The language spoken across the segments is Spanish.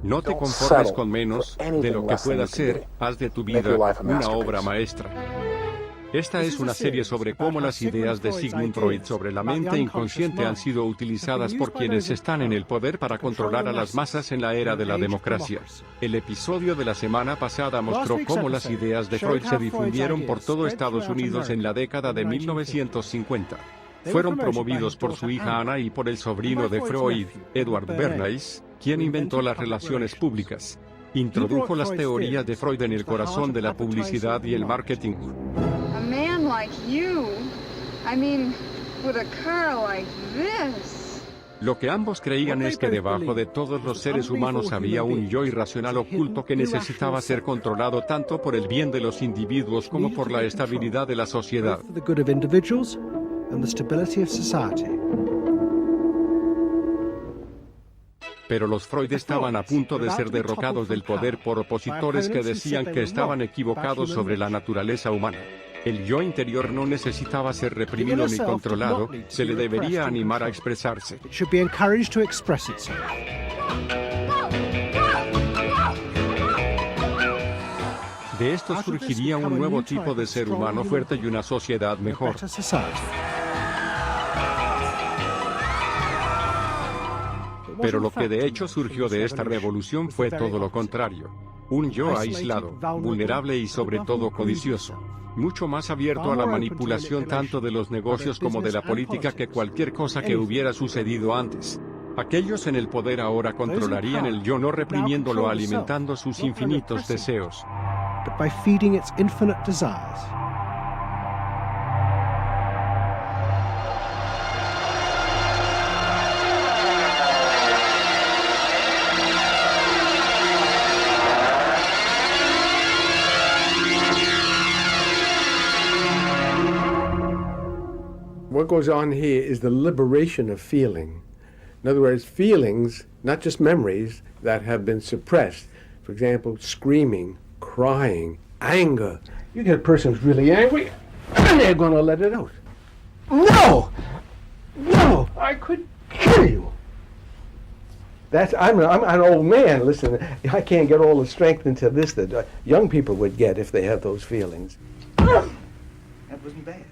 No te conformes con menos de lo que puedas ser, haz de tu vida una obra maestra. Esta es una serie sobre cómo las ideas de Sigmund Freud sobre la mente inconsciente han sido utilizadas por quienes están en el poder para controlar a las masas en la era de la democracia. El episodio de la semana pasada mostró cómo las ideas de Freud se difundieron por todo Estados Unidos en la década de 1950. Fueron promovidos por su hija Anna y por el sobrino de Freud, Edward Bernays, quien inventó las relaciones públicas. Introdujo las teorías de Freud en el corazón de la publicidad y el marketing. A man like you, I mean, with a car like this. Lo que ambos creían es que debajo de todos los seres humanos había un yo irracional oculto que necesitaba ser controlado tanto por el bien de los individuos como por la estabilidad de la sociedad. Pero los Freud estaban a punto de ser derrocados del poder por opositores que decían que estaban equivocados sobre la naturaleza humana. El yo interior no necesitaba ser reprimido ni controlado, se le debería animar a expresarse. De esto surgiría un nuevo tipo de ser humano fuerte y una sociedad mejor. Pero lo que de hecho surgió de esta revolución fue todo lo contrario. Un yo aislado, vulnerable y sobre todo codicioso. Mucho más abierto a la manipulación tanto de los negocios como de la política que cualquier cosa que hubiera sucedido antes. Aquellos en el poder ahora controlarían el yo no reprimiéndolo, alimentando sus infinitos deseos. What goes on here is the liberation of feeling. In other words, feelings, not just memories, that have been suppressed. For example, screaming, crying, anger. You get a person who's really angry, and they're going to let it out. No! No! I could kill you! I'm an old man. Listen, I can't get all the strength into this that young people would get if they have those feelings. That wasn't bad.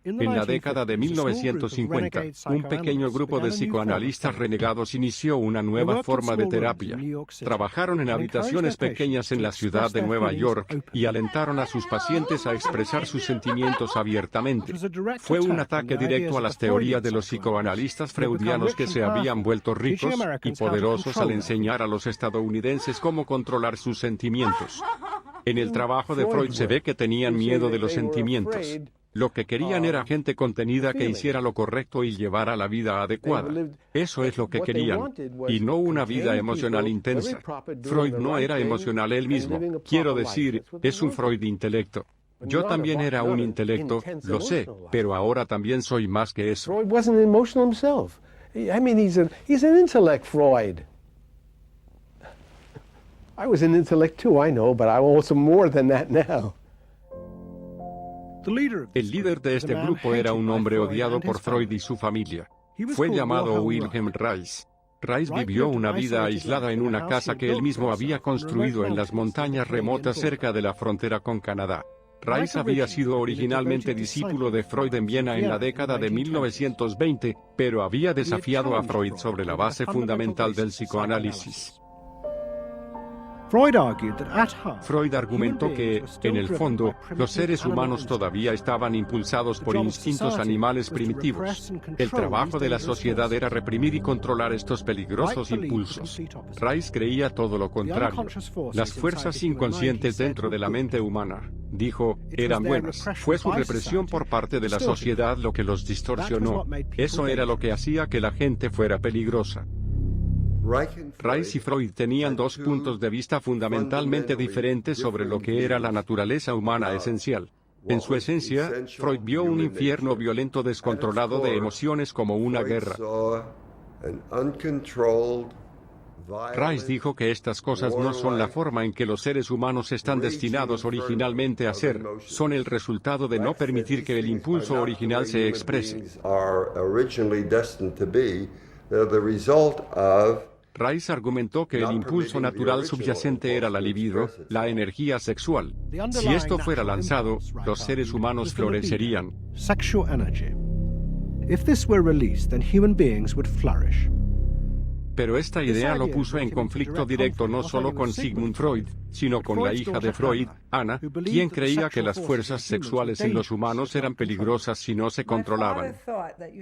En la década de 1950, un pequeño grupo de psicoanalistas renegados inició una nueva forma de terapia. Trabajaron en habitaciones pequeñas en la ciudad de Nueva York y alentaron a sus pacientes a expresar sus sentimientos abiertamente. Fue un ataque directo a las teorías de los psicoanalistas freudianos que se habían vuelto ricos y poderosos al enseñar a los estadounidenses cómo controlar sus sentimientos. En el trabajo de Freud se ve que tenían miedo de los sentimientos. Lo que querían era gente contenida que hiciera lo correcto y llevara la vida adecuada. Eso es lo que querían, y no una vida emocional intensa. Freud no era emocional él mismo, quiero decir, es un Freud intelecto. Yo también era un intelecto, lo sé, pero ahora también soy más que eso. Freud wasn't emotional himself. I mean, he's an intellect, Freud. I was an intellect too, I know, but I'm also more than that now. El líder de este grupo era un hombre odiado por Freud y su familia. Fue llamado Wilhelm Reich. Reich vivió una vida aislada en una casa que él mismo había construido en las montañas remotas cerca de la frontera con Canadá. Reich había sido originalmente discípulo de Freud en Viena en la década de 1920, pero había desafiado a Freud sobre la base fundamental del psicoanálisis. Freud argumentó que, en el fondo, los seres humanos todavía estaban impulsados por instintos animales primitivos. El trabajo de la sociedad era reprimir y controlar estos peligrosos impulsos. Reich creía todo lo contrario. Las fuerzas inconscientes dentro de la mente humana, dijo, eran buenas. Fue su represión por parte de la sociedad lo que los distorsionó. Eso era lo que hacía que la gente fuera peligrosa. Reich y Freud tenían dos puntos de vista fundamentalmente diferentes sobre lo que era la naturaleza humana esencial. En su esencia, Freud vio un infierno violento descontrolado de emociones como una guerra. Reich dijo que estas cosas no son la forma en que los seres humanos están destinados originalmente a ser, son el resultado de no permitir que el impulso original se exprese. Rice argumentó que el impulso natural subyacente era la libido, la energía sexual. Si esto fuera lanzado, los seres humanos florecerían. Sexual energy. If this were released, then human beings would flourish. Pero esta idea lo puso en conflicto directo no solo con Sigmund Freud, sino con la hija de Freud, Anna, quien creía que las fuerzas sexuales en los humanos eran peligrosas si no se controlaban.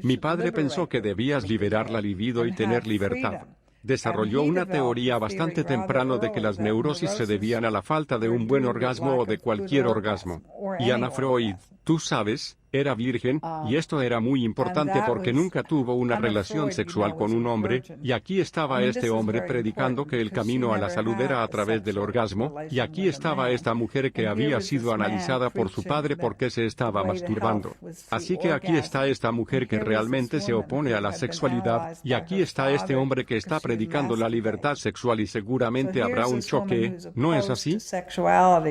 Mi padre pensó que debías liberar la libido y tener libertad. Desarrolló una teoría bastante temprano de que las neurosis se debían a la falta de un buen orgasmo o de cualquier orgasmo. Y Anna Freud, tú sabes, era virgen, y esto era muy importante porque nunca tuvo una relación sexual con un hombre, y aquí estaba este hombre predicando que el camino a la salud era a través del orgasmo, y aquí estaba esta mujer que había sido analizada por su padre porque se estaba masturbando. Así que aquí está esta mujer que realmente se opone a la sexualidad, y aquí está este hombre que está predicando la libertad sexual y seguramente habrá un choque, ¿no es así? Sexual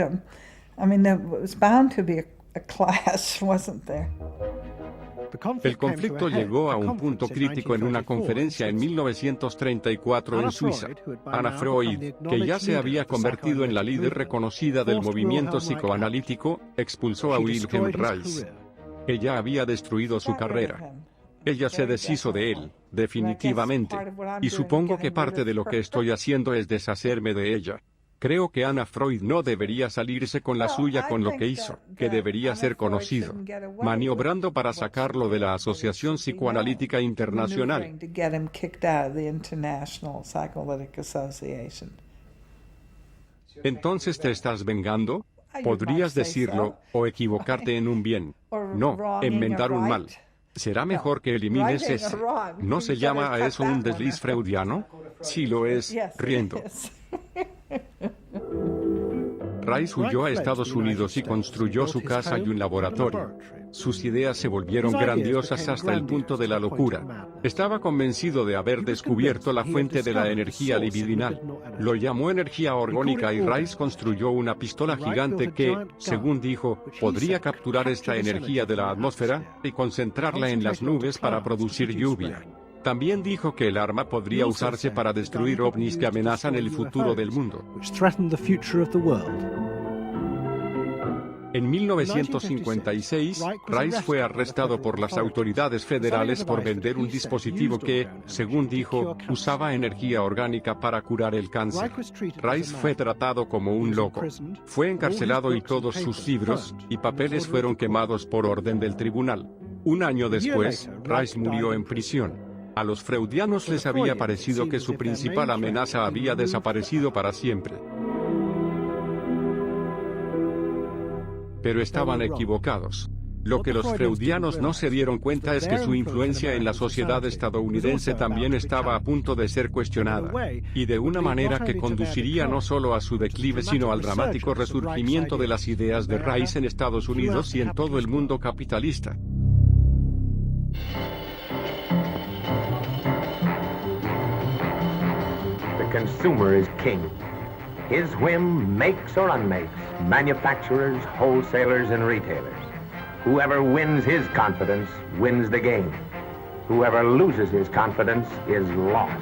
freedom. I mean, there was bound to be a clash, wasn't there? El conflicto llegó a un punto crítico en una conferencia en 1934 en Suiza. Anna Freud, que ya se había convertido en la líder reconocida del movimiento psicoanalítico, expulsó a Wilhelm Reich. Ella había destruido su carrera. Ella se deshizo de él, definitivamente. Y supongo que parte de lo que estoy haciendo es deshacerme de ella. Creo que Anna Freud no debería salirse con la suya con lo que hizo, que debería ser conocido, maniobrando para sacarlo de la Asociación Psicoanalítica Internacional. Entonces, ¿te estás vengando? Podrías decirlo, o equivocarte en un bien. No, enmendar un mal. ¿Será mejor que elimines ese? ¿No se llama a eso un desliz freudiano? Sí lo es, riendo. Rice huyó a Estados Unidos y construyó su casa y un laboratorio. Sus ideas se volvieron grandiosas hasta el punto de la locura. Estaba convencido de haber descubierto la fuente de la energía libidinal. Lo llamó energía orgónica y Rice construyó una pistola gigante que, según dijo, podría capturar esta energía de la atmósfera y concentrarla en las nubes para producir lluvia. También dijo que el arma podría usarse para destruir ovnis que amenazan el futuro del mundo. En 1956, Rice fue arrestado por las autoridades federales por vender un dispositivo que, según dijo, usaba energía orgánica para curar el cáncer. Rice fue tratado como un loco. Fue encarcelado y todos sus libros y papeles fueron quemados por orden del tribunal. Un año después, Rice murió en prisión. A los freudianos les había parecido que su principal amenaza había desaparecido para siempre. Pero estaban equivocados. Lo que los freudianos no se dieron cuenta es que su influencia en la sociedad estadounidense también estaba a punto de ser cuestionada, y de una manera que conduciría no solo a su declive sino al dramático resurgimiento de las ideas de Rice en Estados Unidos y en todo el mundo capitalista. The consumer is king. His whim makes or unmakes manufacturers, wholesalers, and retailers. Whoever wins his confidence wins the game. Whoever loses his confidence is lost.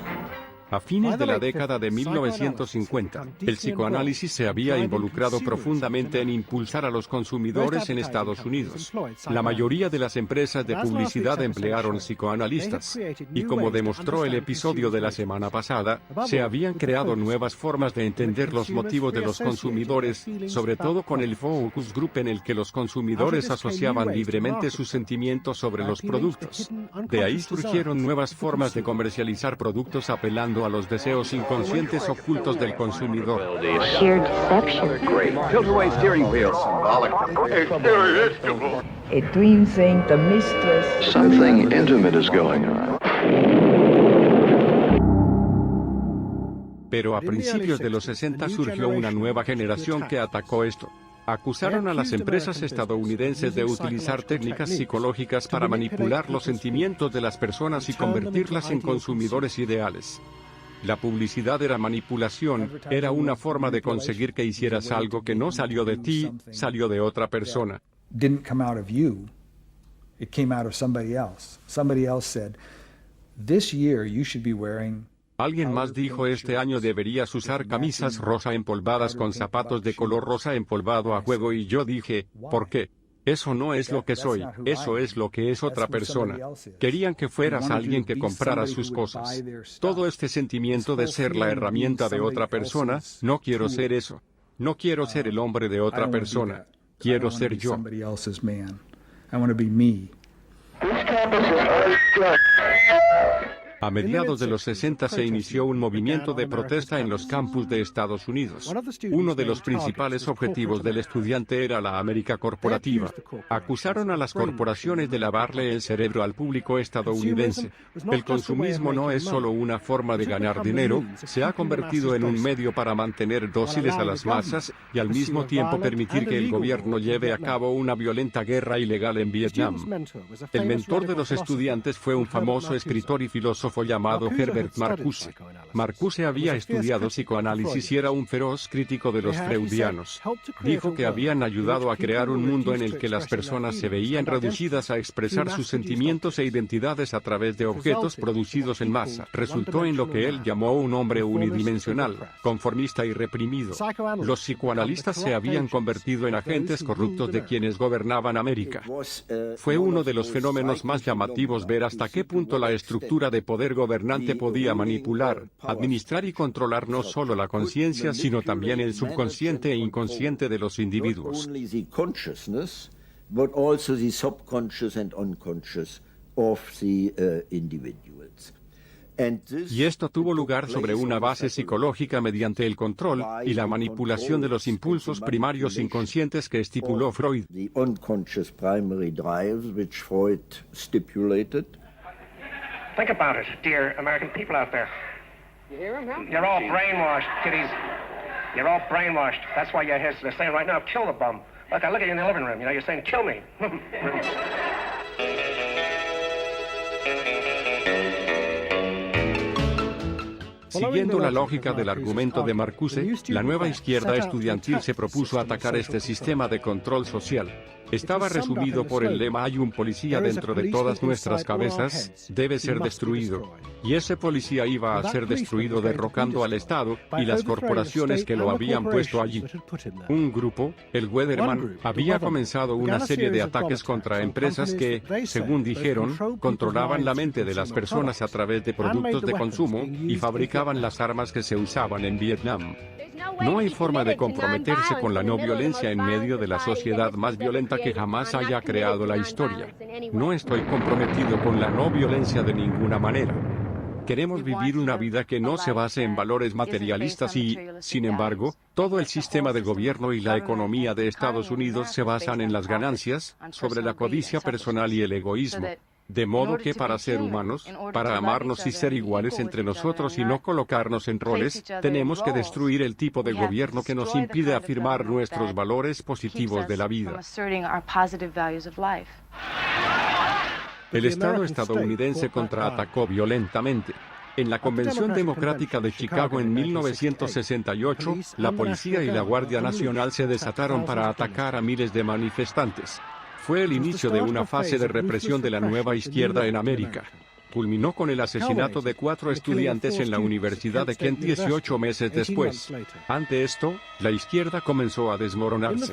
A fines de la década de 1950, el psicoanálisis se había involucrado profundamente en impulsar a los consumidores en Estados Unidos. La mayoría de las empresas de publicidad emplearon psicoanalistas, y como demostró el episodio de la semana pasada, se habían creado nuevas formas de entender los motivos de los consumidores, sobre todo con el focus group en el que los consumidores asociaban libremente sus sentimientos sobre los productos. De ahí surgieron nuevas formas de comercializar productos apelando a los deseos inconscientes ocultos del consumidor. Something intimate is going on. Pero a principios de los 60 surgió una nueva generación que atacó esto. Acusaron a las empresas estadounidenses de utilizar técnicas psicológicas para manipular los sentimientos de las personas y convertirlas en consumidores ideales. La publicidad era manipulación, era una forma de conseguir que hicieras algo que no salió de ti, salió de otra persona. It came out of somebody else. Somebody else said, "This year you should be wearing." Alguien más dijo: este año deberías usar camisas rosa empolvadas con zapatos de color rosa empolvado a juego, y yo dije, ¿por qué? Eso no es lo que soy, eso es lo que es otra persona. Querían que fueras alguien que comprara sus cosas. Todo este sentimiento de ser la herramienta de otra persona, no quiero ser eso. No quiero ser el hombre de otra persona. Quiero ser yo. A mediados de los 60 se inició un movimiento de protesta en los campus de Estados Unidos. Uno de los principales objetivos del estudiante era la América corporativa. Acusaron a las corporaciones de lavarle el cerebro al público estadounidense. El consumismo no es solo una forma de ganar dinero, se ha convertido en un medio para mantener dóciles a las masas y al mismo tiempo permitir que el gobierno lleve a cabo una violenta guerra ilegal en Vietnam. El mentor de los estudiantes fue un famoso escritor y filósofo llamado Herbert Marcuse. Marcuse había estudiado psicoanálisis y era un feroz crítico de los freudianos. Dijo que habían ayudado a crear un mundo en el que las personas se veían reducidas a expresar sus sentimientos e identidades a través de objetos producidos en masa. Resultó en lo que él llamó un hombre unidimensional, conformista y reprimido. Los psicoanalistas se habían convertido en agentes corruptos de quienes gobernaban América. Fue uno de los fenómenos más llamativos ver hasta qué punto la estructura de poder gobernante podía manipular, administrar y controlar no solo la conciencia, sino también el subconsciente e inconsciente de los individuos. Y esto tuvo lugar sobre una base psicológica mediante el control y la manipulación de los impulsos primarios inconscientes que estipuló Freud. Think about it, dear American people out there. You hear him, huh? You're all brainwashed, kiddies. You're all brainwashed. That's why you're here. They're saying right now, kill the bum. Look, I look at you in the living room. You know, you're saying, kill me. Siguiendo la lógica del argumento de Marcuse, la nueva izquierda estudiantil se propuso atacar este sistema de control social. Estaba resumido por el lema: hay un policía dentro de todas nuestras cabezas, debe ser destruido. Y ese policía iba a ser destruido derrocando al Estado y las corporaciones que lo habían puesto allí. Un grupo, el Weatherman, había comenzado una serie de ataques contra empresas que, según dijeron, controlaban la mente de las personas a través de productos de consumo y fabricaban las armas que se usaban en Vietnam. No hay forma de comprometerse con la no violencia en medio de la sociedad más violenta que jamás haya creado la historia. No estoy comprometido con la no violencia de ninguna manera. Queremos vivir una vida que no se base en valores materialistas y, sin embargo, todo el sistema de gobierno y la economía de Estados Unidos se basan en las ganancias, sobre la codicia personal y el egoísmo. De modo que para ser humanos, para amarnos y ser iguales entre nosotros y no colocarnos en roles, tenemos que destruir el tipo de gobierno que nos impide afirmar nuestros valores positivos de la vida. El Estado estadounidense contraatacó violentamente. En la Convención Democrática de Chicago en 1968, la policía y la Guardia Nacional se desataron para atacar a miles de manifestantes. Fue el inicio de una fase de represión de la nueva izquierda en América. Culminó con el asesinato de 4 estudiantes en la Universidad de Kent 18 meses después. Ante esto, la izquierda comenzó a desmoronarse.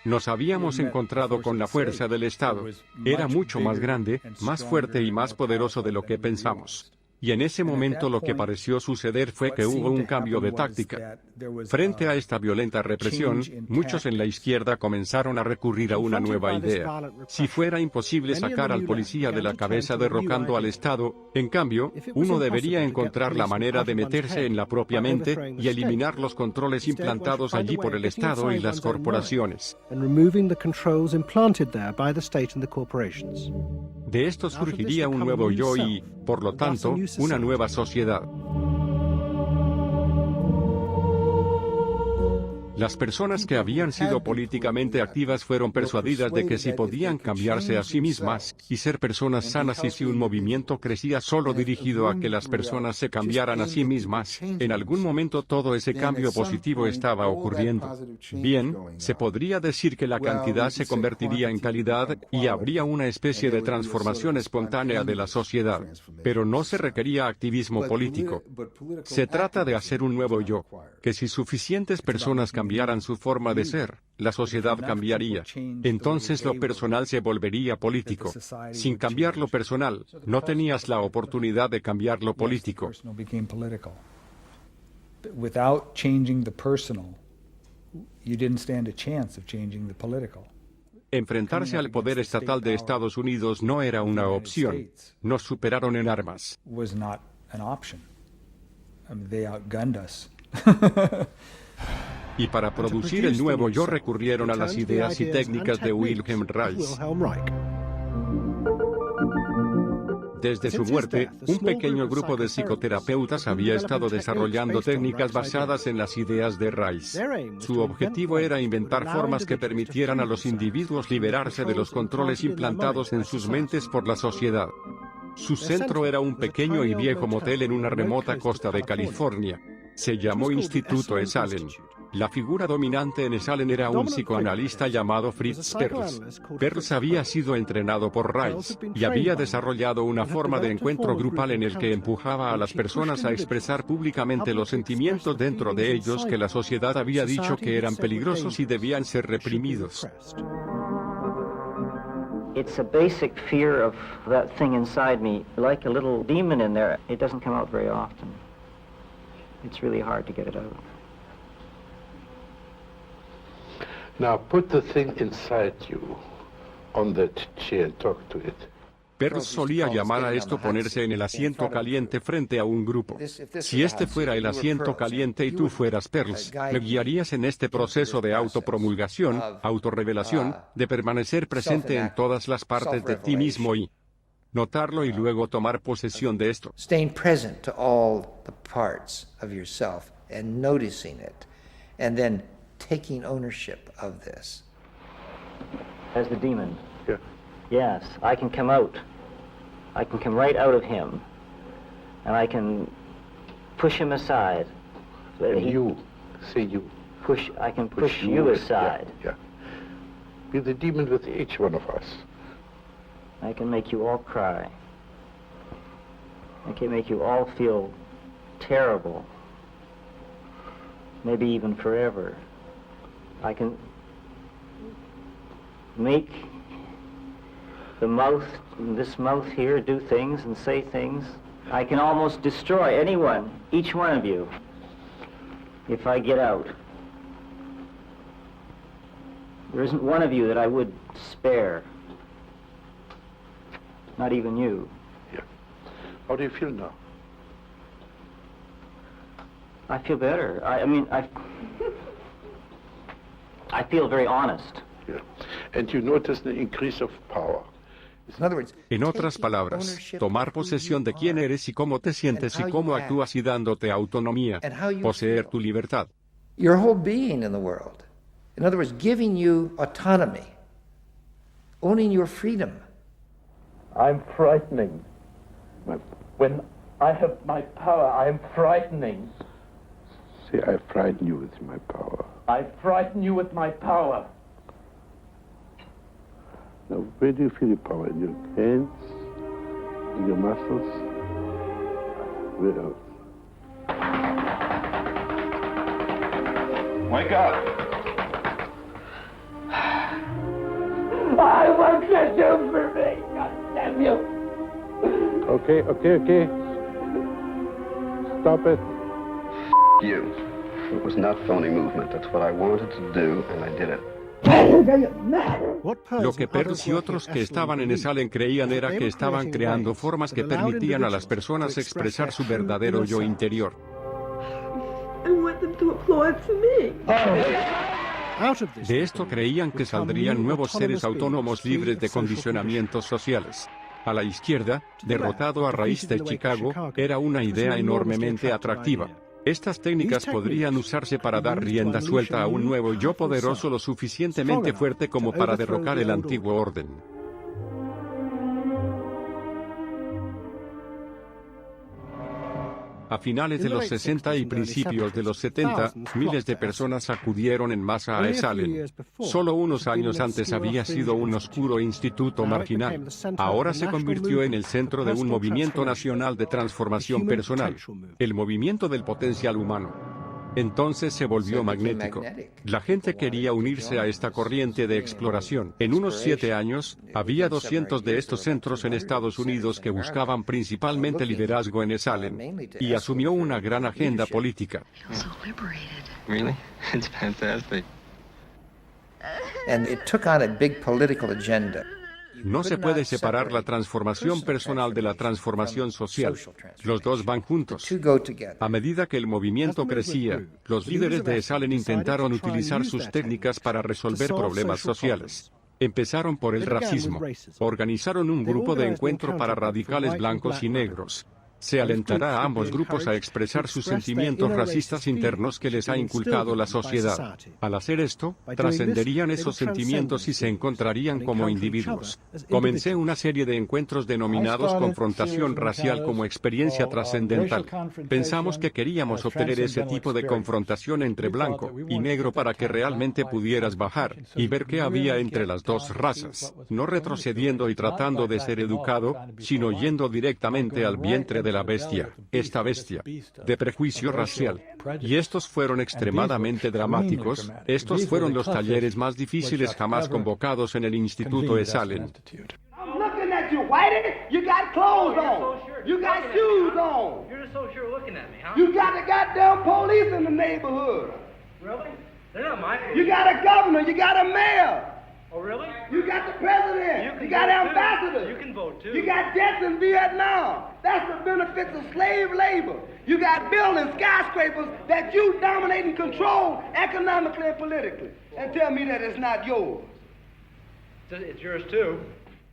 Nos habíamos encontrado con la fuerza del Estado. Era mucho más grande, más fuerte y más poderoso de lo que pensamos. Y en ese momento lo que pareció suceder fue que hubo un cambio de táctica. Frente a esta violenta represión, muchos en la izquierda comenzaron a recurrir a una nueva idea. Si fuera imposible sacar al policía de la cabeza derrocando al Estado, en cambio, uno debería encontrar la manera de meterse en la propia mente y eliminar los controles implantados allí por el Estado y las corporaciones. De esto surgiría un nuevo yo y, por lo tanto, una nueva sociedad. Las personas que habían sido políticamente activas fueron persuadidas de que si podían cambiarse a sí mismas y ser personas sanas, y si un movimiento crecía solo dirigido a que las personas se cambiaran a sí mismas, en algún momento todo ese cambio positivo estaba ocurriendo. Bien, se podría decir que la cantidad se convertiría en calidad y habría una especie de transformación espontánea de la sociedad, pero no se requería activismo político. Se trata de hacer un nuevo yo, que si suficientes personas cambiaran su forma de ser, la sociedad cambiaría. Entonces lo personal se volvería político. Sin cambiar lo personal, no tenías la oportunidad de cambiar lo político. Without changing the personal, you didn't stand a chance of changing the political. Enfrentarse al poder estatal de Estados Unidos no era una opción. Nos superaron en armas. Was not an option. I mean, they outgunned us. Y para producir el nuevo yo recurrieron a las ideas y técnicas de Wilhelm Reich. Desde su muerte, un pequeño grupo de psicoterapeutas había estado desarrollando técnicas basadas en las ideas de Reich. Su objetivo era inventar formas que permitieran a los individuos liberarse de los controles implantados en sus mentes por la sociedad. Su centro era un pequeño y viejo motel en una remota costa de California. Se llamó Instituto Esalen. La figura dominante en Esalen era un psicoanalista llamado Fritz Perls. Perls había sido entrenado por Reich y había desarrollado una forma de encuentro grupal en el que empujaba a las personas a expresar públicamente los sentimientos dentro de ellos que la sociedad había dicho que eran peligrosos y debían ser reprimidos. It's a basic fear of that thing inside me, like a little demon in there. It doesn't come out very often. It's really hard to get it out. Now put the thing inside you on that chair and talk to it. Perls solía llamar a esto ponerse en el asiento caliente frente a un grupo. Si este fuera el asiento caliente y tú fueras Perls, me guiarías en este proceso de autopromulgación, autorrevelación, de permanecer presente en todas las partes de ti mismo y notarlo y luego tomar posesión de esto. Staying present to all the parts of yourself and noticing it, and then taking ownership of this. As the demon. Yeah. Yes, I can come out. I can come right out of him, and I can push him aside. You, say you. I can push you aside. Yeah. Be the demon with each one of us. I can make you all cry. I can make you all feel terrible. Maybe even forever. I can make this mouth here, do things and say things. I can almost destroy anyone, each one of you, if I get out. There isn't one of you that I would spare. Not even you. Yeah. How do you feel now? I feel better. I mean, I feel very honest. Yeah. And you notice the increase of power. En otras palabras, tomar posesión de quién eres y cómo te sientes y cómo actúas y dándote autonomía, poseer tu libertad. Your whole being in the world. In other words, giving you autonomy, owning your freedom. I'm frightening. When I have my power, I am frightening. See, I frighten you with my power. I frighten you with my power. Now, where do you feel your power? In your hands? In your muscles? Where else? Wake up! I want to do for me, God damn you! Okay. Stop it. You. It was not phony movement. That's what I wanted to do, and I did it. Lo que Perls y otros que estaban en Esalen creían era que estaban creando formas que permitían a las personas expresar su verdadero yo interior. De esto creían que saldrían nuevos seres autónomos libres de condicionamientos sociales. A la izquierda, derrotado a raíz de Chicago, era una idea enormemente atractiva. Estas técnicas podrían usarse para dar rienda suelta a un nuevo yo poderoso lo suficientemente fuerte como para derrocar el antiguo orden. A finales de los 60 y principios de los 70, miles de personas acudieron en masa a Esalen. Solo unos años antes había sido un oscuro instituto marginal. Ahora se convirtió en el centro de un movimiento nacional de transformación personal, el movimiento del potencial humano. Entonces se volvió magnético. La gente quería unirse a esta corriente de exploración. En unos 7 años, había 200 de estos centros en Estados Unidos que buscaban principalmente liderazgo en Esalen, y asumió una gran agenda política. Really? It's fantastic. And it took on a big political agenda. No se puede separar la transformación personal de la transformación social. Los dos van juntos. A medida que el movimiento crecía, los líderes de Esalen intentaron utilizar sus técnicas para resolver problemas sociales. Empezaron por el racismo. Organizaron un grupo de encuentro para radicales blancos y negros. Se alentará a ambos grupos a expresar sus sentimientos racistas internos que les ha inculcado la sociedad. Al hacer esto, trascenderían esos sentimientos y se encontrarían como individuos. Comencé una serie de encuentros denominados confrontación racial como experiencia trascendental. Pensamos que queríamos obtener ese tipo de confrontación entre blanco y negro para que realmente pudieras bajar y ver qué había entre las dos razas, no retrocediendo y tratando de ser educado, sino yendo directamente al vientre de la bestia, esta bestia, de prejuicio racial. Y estos fueron extremadamente dramáticos. Estos fueron los talleres más difíciles jamás convocados en el Instituto Esalen. I'm looking at you, Whitey. You got clothes on. You got shoes on. You're just so sure looking at me, huh? You got the goddamn police in the neighborhood. Really? They're not my police. You got a governor. You got a mayor. Oh, really? You got the president. You got ambassadors. You can vote, too. You got deaths in Vietnam. That's the benefits of slave labor. You got buildings, skyscrapers that you dominate and control economically and politically. And tell me that it's not yours. It's yours, too.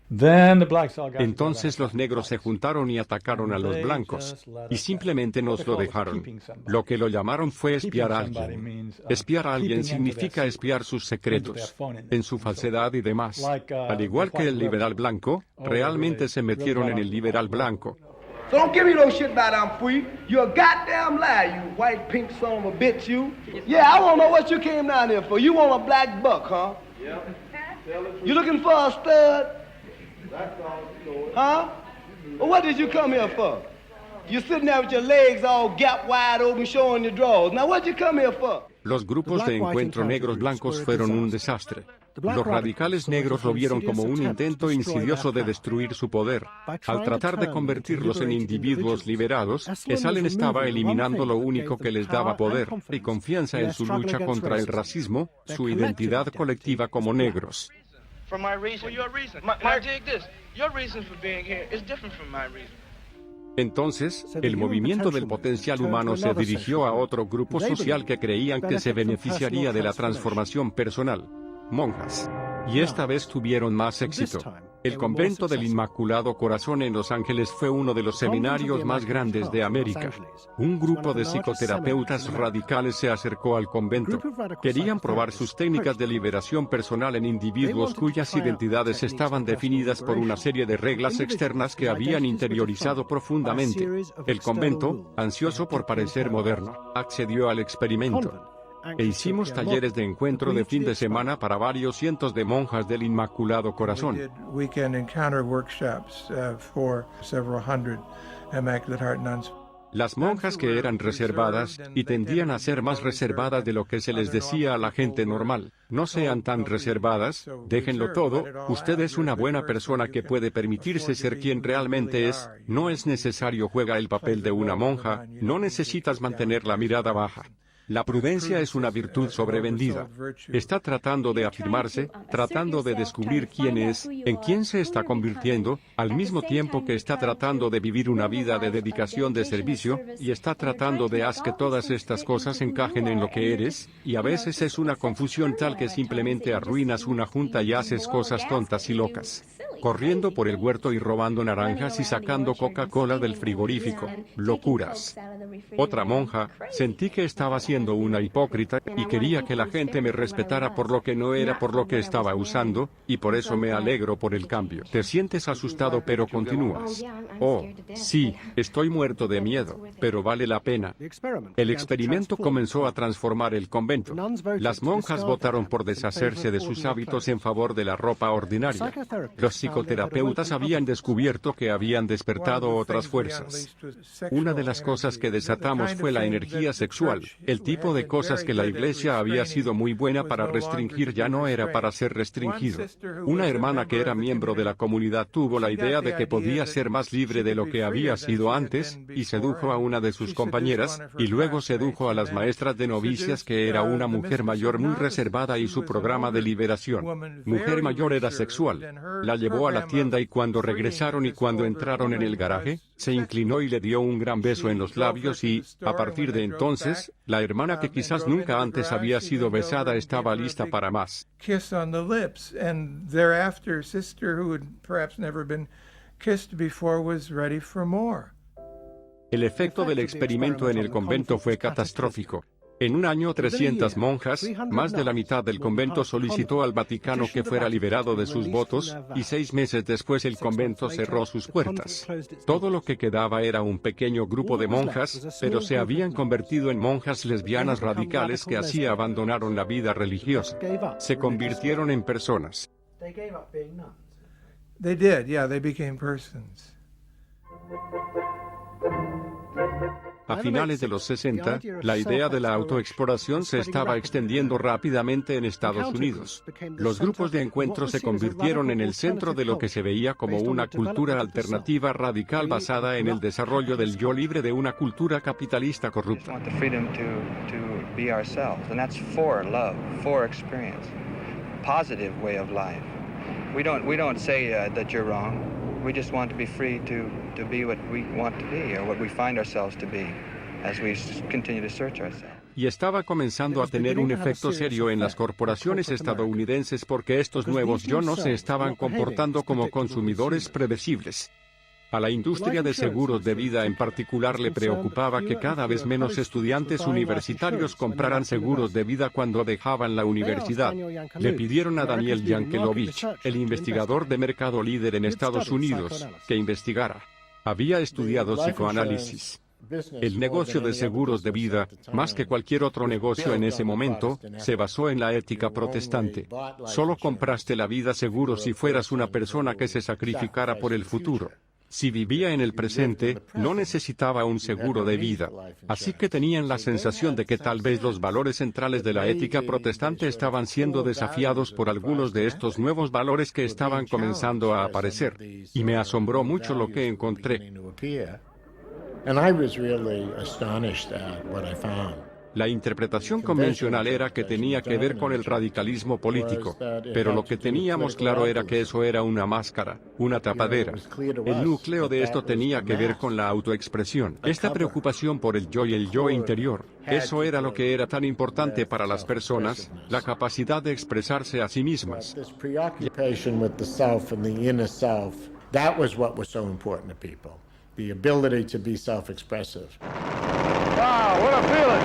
Entonces los negros se juntaron y atacaron a los blancos, y simplemente nos lo dejaron. Lo que lo llamaron fue espiar a alguien. Espiar a alguien significa espiar sus secretos, en su falsedad y demás. Al igual que el liberal blanco, realmente se metieron en el liberal blanco. So don't give me no shit about I'm free. You're a goddamn liar, you white pink son of a bitch, you. Yeah, I wanna know what you came down here for. You want a black buck, huh? Yeah. You looking for a stud? Huh? Well, what did you come here for? You're sitting there with your legs all gap wide open showing your drawers. Now what did you come here for? Los grupos de encuentro negros blancos fueron un desastre. Los radicales negros lo vieron como un intento insidioso de destruir su poder. Al tratar de convertirlos en individuos liberados, Esalen estaba eliminando lo único que les daba poder y confianza en su lucha contra el racismo, su identidad colectiva como negros. For my reason. For your reason. Now dig this. Your reason for being here is different from my reason. Entonces, el movimiento del potencial humano se dirigió a otro grupo social que creían que se beneficiaría de la transformación personal: monjas. Y esta vez tuvieron más éxito. El convento del Inmaculado Corazón en Los Ángeles fue uno de los seminarios más grandes de América. Un grupo de psicoterapeutas radicales se acercó al convento. Querían probar sus técnicas de liberación personal en individuos cuyas identidades estaban definidas por una serie de reglas externas que habían interiorizado profundamente. El convento, ansioso por parecer moderno, accedió al experimento. E hicimos talleres de encuentro de fin de semana para varios cientos de monjas del Inmaculado Corazón. Las monjas que eran reservadas, y tendían a ser más reservadas de lo que se les decía a la gente normal. No sean tan reservadas, déjenlo todo, usted es una buena persona que puede permitirse ser quien realmente es, no es necesario jugar el papel de una monja, no necesitas mantener la mirada baja. La prudencia es una virtud sobrevendida. Está tratando de afirmarse, tratando de descubrir quién es, en quién se está convirtiendo, al mismo tiempo que está tratando de vivir una vida de dedicación de servicio, y está tratando de hacer que todas estas cosas encajen en lo que eres, y a veces es una confusión tal que simplemente arruinas una junta y haces cosas tontas y locas. corriendo por el huerto y robando naranjas y sacando Coca-Cola del frigorífico. Locuras. Otra monja, sentí que estaba siendo una hipócrita y quería que la gente me respetara por lo que no era por lo que estaba usando, y por eso me alegro por el cambio. Te sientes asustado pero continúas. Oh, sí, estoy muerto de miedo, pero vale la pena. El experimento comenzó a transformar el convento. Las monjas votaron por deshacerse de sus hábitos en favor de la ropa ordinaria. Los psicoterapeutas habían descubierto que habían despertado otras fuerzas. Una de las cosas que desatamos fue la energía sexual. El tipo de cosas que la iglesia había sido muy buena para restringir ya no era para ser restringido. Una hermana que era miembro de la comunidad tuvo la idea de que podía ser más libre de lo que había sido antes, y sedujo a una de sus compañeras, y luego sedujo a las maestras de novicias, que era una mujer mayor muy reservada, y su programa de liberación. Mujer mayor era sexual. La llevó a la tienda y cuando regresaron y cuando entraron en el garaje, se inclinó y le dio un gran beso en los labios y, a partir de entonces, la hermana que quizás nunca antes había sido besada estaba lista para más. Kiss on the lips, and thereafter sister who had perhaps never been kissed before was ready for more. El efecto del experimento en el convento fue catastrófico. En un año 300 monjas, más de la mitad del convento solicitó al Vaticano que fuera liberado de sus votos, y 6 meses después el convento cerró sus puertas. Todo lo que quedaba era un pequeño grupo de monjas, pero se habían convertido en monjas lesbianas radicales que así abandonaron la vida religiosa. Se convirtieron en personas. They did, yeah, they became persons. A finales de los 60, la idea de la autoexploración se estaba extendiendo rápidamente en Estados Unidos. Los grupos de encuentro se convirtieron en el centro de lo que se veía como una cultura alternativa radical basada en el desarrollo del yo libre de una cultura capitalista corrupta. We don't say that you're wrong. We just want to be free to be what we want to be, or what we find ourselves to be, as we continue to search ourselves. Y estaba comenzando a tener un efecto serio en las corporaciones estadounidenses porque estos nuevos yo no se estaban comportando como consumidores predecibles. A la industria de seguros de vida en particular le preocupaba que cada vez menos estudiantes universitarios compraran seguros de vida cuando dejaban la universidad. Le pidieron a Daniel Yankelovich, el investigador de mercado líder en Estados Unidos, que investigara. Había estudiado psicoanálisis. El negocio de seguros de vida, más que cualquier otro negocio en ese momento, se basó en la ética protestante. Solo compraste la vida seguro si fueras una persona que se sacrificara por el futuro. Si vivía en el presente, no necesitaba un seguro de vida. Así que tenían la sensación de que tal vez los valores centrales de la ética protestante estaban siendo desafiados por algunos de estos nuevos valores que estaban comenzando a aparecer. Y me asombró mucho lo que encontré. La interpretación convencional era que tenía que ver con el radicalismo político, pero lo que teníamos claro era que eso era una máscara, una tapadera. El núcleo de esto tenía que ver con la autoexpresión. Esta preocupación por el yo y el yo interior, eso era lo que era tan importante para las personas, la capacidad de expresarse a sí mismas. The ability to be self-expressive. Wow, what a feeling!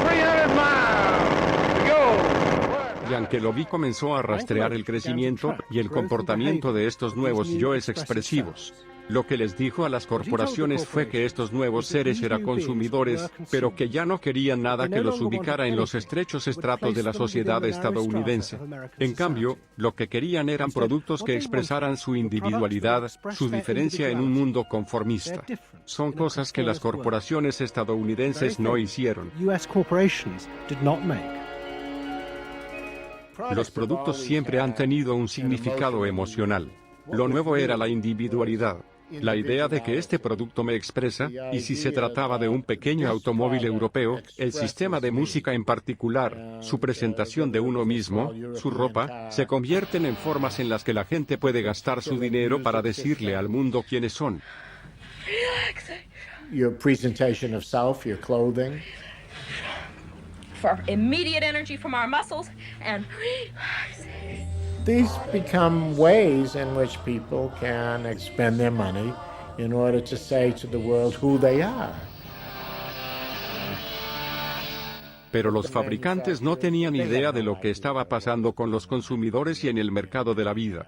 300 miles to go! Yankelovich comenzó a rastrear el crecimiento y el comportamiento de estos nuevos yoes expresivos. Lo que les dijo a las corporaciones fue que estos nuevos seres eran consumidores, pero que ya no querían nada que los ubicara en los estrechos estratos de la sociedad estadounidense. En cambio, lo que querían eran productos que expresaran su individualidad, su diferencia en un mundo conformista. Son cosas que las corporaciones estadounidenses no hicieron. Los productos siempre han tenido un significado emocional. Lo nuevo era la individualidad. La idea de que este producto me expresa, y si se trataba de un pequeño automóvil europeo, el sistema de música en particular, su presentación de uno mismo, su ropa, se convierten en formas en las que la gente puede gastar su dinero para decirle al mundo quiénes son. Your presentation of self, your clothing. For immediate energy from our muscles and These become ways in which people can expend their money in order to say to the world who they are. Pero los fabricantes no tenían idea de lo que estaba pasando con los consumidores y en el mercado de la vida.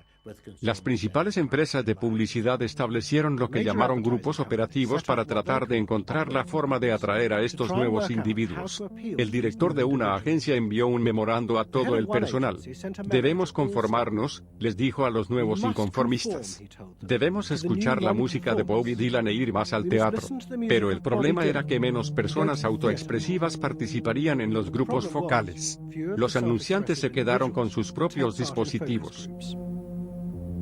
Las principales empresas de publicidad establecieron lo que llamaron grupos operativos para tratar de encontrar la forma de atraer a estos nuevos individuos. El director de una agencia envió un memorando a todo el personal. Debemos conformarnos, les dijo a los nuevos inconformistas. Debemos escuchar la música de Bob Dylan e ir más al teatro. Pero el problema era que menos personas autoexpresivas participarían en los grupos focales. Los anunciantes se quedaron con sus propios dispositivos.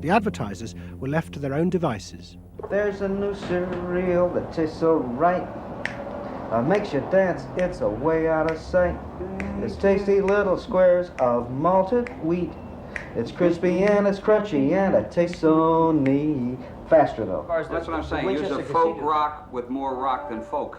The advertisers were left to their own devices. There's a new cereal that tastes so right. Makes you dance, it's a way out of sight. It's tasty little squares of malted wheat. It's crispy and it's crunchy and it tastes so neat. Faster though. That's what I'm saying. Use a folk rock with more rock than folk.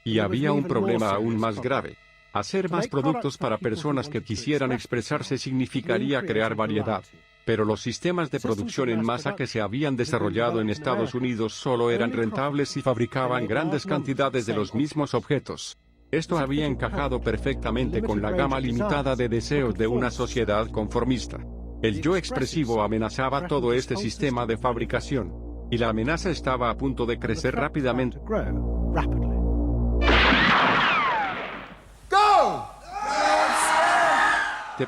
Y había un problema aún más grave. Hacer más productos para personas que quisieran expresarse significaría crear variedad. Pero los sistemas de producción en masa que se habían desarrollado en Estados Unidos solo eran rentables si fabricaban grandes cantidades de los mismos objetos. Esto había encajado perfectamente con la gama limitada de deseos de una sociedad conformista. El yo expresivo amenazaba todo este sistema de fabricación. Y la amenaza estaba a punto de crecer rápidamente.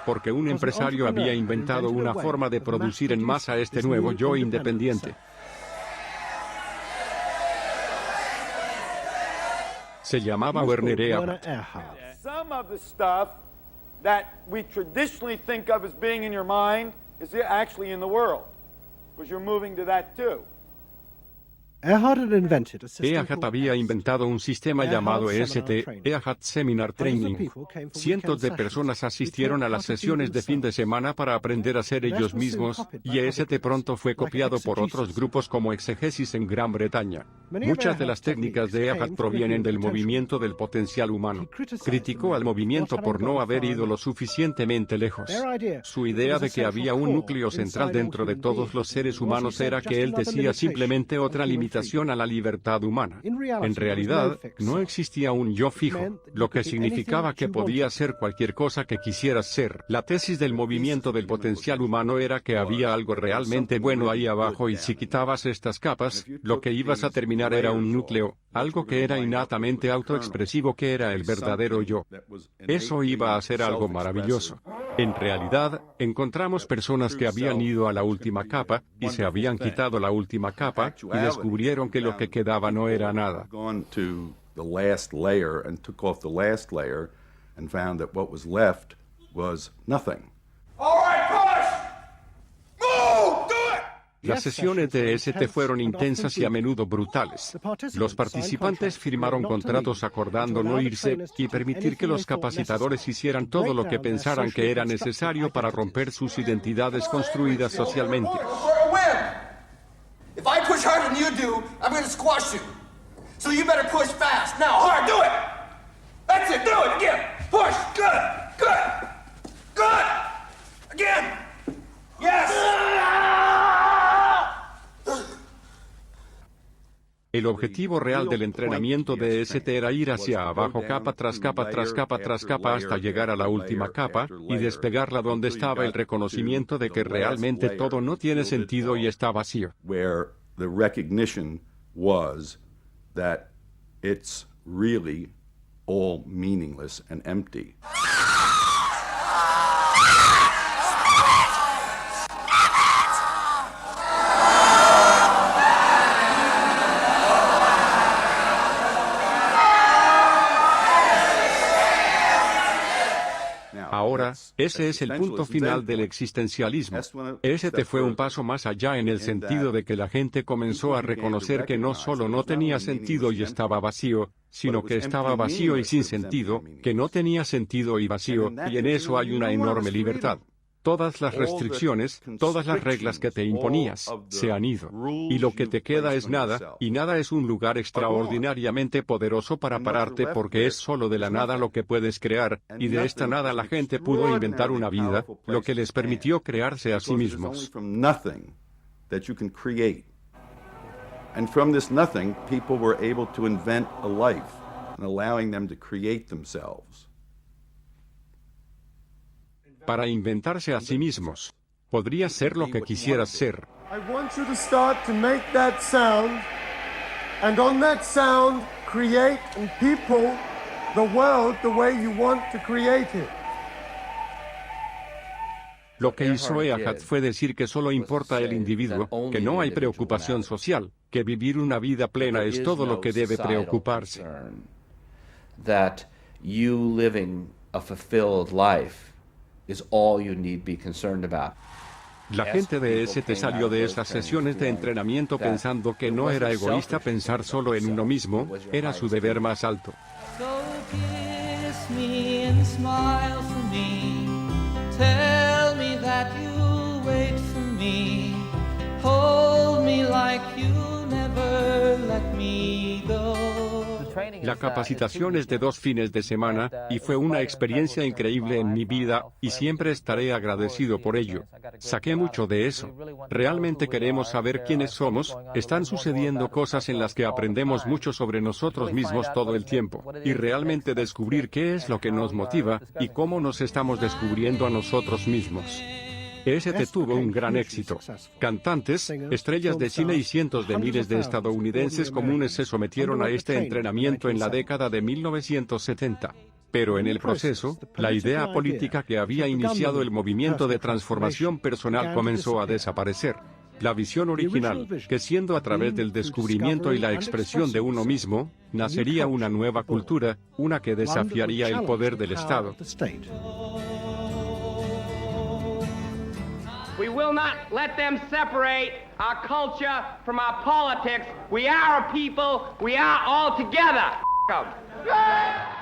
Porque un empresario había inventado una forma de producir en masa este nuevo yo independiente. Se llamaba Werner Erhard. Some of the stuff that we traditionally think of as being in your mind is actually in the world, because you're moving to that too. Erhard había inventado un sistema llamado EST, Erhard Seminar Training. Cientos de personas asistieron a las sesiones de fin de semana para aprender a ser ellos mismos, y EST pronto fue copiado por otros grupos como Exegesis en Gran Bretaña. Muchas de las técnicas de Erhard provienen del movimiento del potencial humano. Criticó al movimiento por no haber ido lo suficientemente lejos. Su idea de que había un núcleo central dentro de todos los seres humanos era que él decía simplemente otra limitación a la libertad humana. En realidad, no existía un yo fijo, lo que significaba que podía ser cualquier cosa que quisieras ser. La tesis del movimiento del potencial humano era que había algo realmente bueno ahí abajo y si quitabas estas capas, lo que ibas a terminar era un núcleo, algo que era innatamente autoexpresivo que era el verdadero yo. Eso iba a ser algo maravilloso. En realidad, encontramos personas que habían ido a la última capa, y se habían quitado la última capa, y descubrieron que lo que quedaba no era nada. Las sesiones de EST fueron intensas y a menudo brutales. Los participantes firmaron contratos acordando no irse y permitir que los capacitadores hicieran todo lo que pensaran que era necesario para romper sus identidades construidas socialmente. If I push harder than you do, I'm going to squash you. So you better push fast. Now, hard, do it. That's it, do it again. Push, good, good, good. Again. Yes. El objetivo real del entrenamiento de EST era ir hacia abajo capa tras capa tras capa tras capa hasta llegar a la última capa, y despegarla donde estaba el reconocimiento de que realmente todo no tiene sentido y está vacío. Where the recognition was that it's really all meaningless and empty. Ahora, ese es el punto final del existencialismo. EST fue un paso más allá en el sentido de que la gente comenzó a reconocer que no solo no tenía sentido y estaba vacío, sino que estaba vacío y sin sentido, que no tenía sentido y vacío, y en eso hay una enorme libertad. Todas las restricciones, todas las reglas que te imponías, se han ido. Y lo que te queda es nada, y nada es un lugar extraordinariamente poderoso para pararte porque es solo de la nada lo que puedes crear, y de esta nada la gente pudo inventar una vida, lo que les permitió crearse a sí mismos. And from this nothing, people were able to invent a life, and allowing them to create themselves. Para inventarse a sí mismos. Podría ser lo que quisieras ser. I want you to start to make that sound, and on that sound, create and people the world the way you want to create it. Lo que hizo Earhart fue decir que solo importa el individuo, que no hay preocupación social, que vivir una vida plena es todo lo que debe preocuparse. That you living a fulfilled life is all you need be concerned about. La gente de ST salió de esas sesiones de entrenamiento pensando que no era egoísta pensar solo en uno mismo, era su deber más alto. So kiss me and smile for me. Tell me that you'll wait for me. Hold me like you never let me go. La capacitación es de 2 fines de semana, y fue una experiencia increíble en mi vida, y siempre estaré agradecido por ello. Saqué mucho de eso. Realmente queremos saber quiénes somos, están sucediendo cosas en las que aprendemos mucho sobre nosotros mismos todo el tiempo, y realmente descubrir qué es lo que nos motiva, y cómo nos estamos descubriendo a nosotros mismos. ST tuvo un gran éxito. Cantantes, estrellas de cine y cientos de miles de estadounidenses comunes se sometieron a este entrenamiento en la década de 1970. Pero en el proceso, la idea política que había iniciado el movimiento de transformación personal comenzó a desaparecer. La visión original, que siendo a través del descubrimiento y la expresión de uno mismo, nacería una nueva cultura, una que desafiaría el poder del Estado. We will not let them separate our culture from our politics. We are a people. We are all together.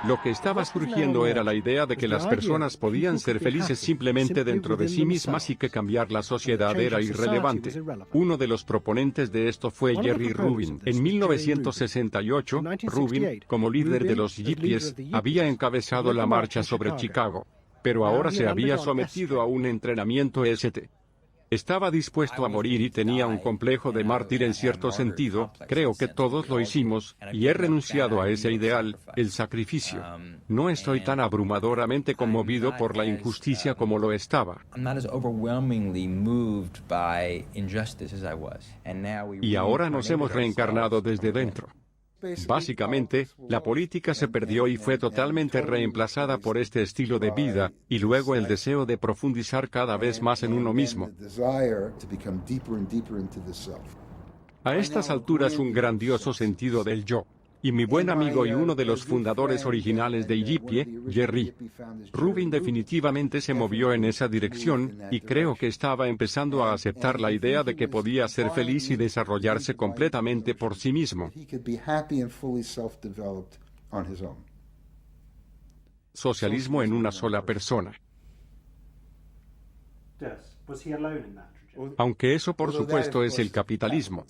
Lo que estaba surgiendo era la idea de que las personas podían ser felices simplemente dentro de sí mismas y que cambiar la sociedad era irrelevante. Uno de los proponentes de esto fue Jerry Rubin. En 1968, Rubin, como líder de los hippies, había encabezado la marcha sobre Chicago. Pero ahora se había sometido a un entrenamiento ST. Estaba dispuesto a morir y tenía un complejo de mártir en cierto sentido, creo que todos lo hicimos, y he renunciado a ese ideal, el sacrificio. No estoy tan abrumadoramente conmovido por la injusticia como lo estaba. Y ahora nos hemos reencarnado desde dentro. Básicamente, la política se perdió y fue totalmente reemplazada por este estilo de vida, y luego el deseo de profundizar cada vez más en uno mismo. A estas alturas un grandioso sentido del yo. Y mi buen amigo y uno de los fundadores originales de Hippie, Jerry Rubin, definitivamente se movió en esa dirección, y creo que estaba empezando a aceptar la idea de que podía ser feliz y desarrollarse completamente por sí mismo. Socialismo en una sola persona. Aunque eso por supuesto es el capitalismo.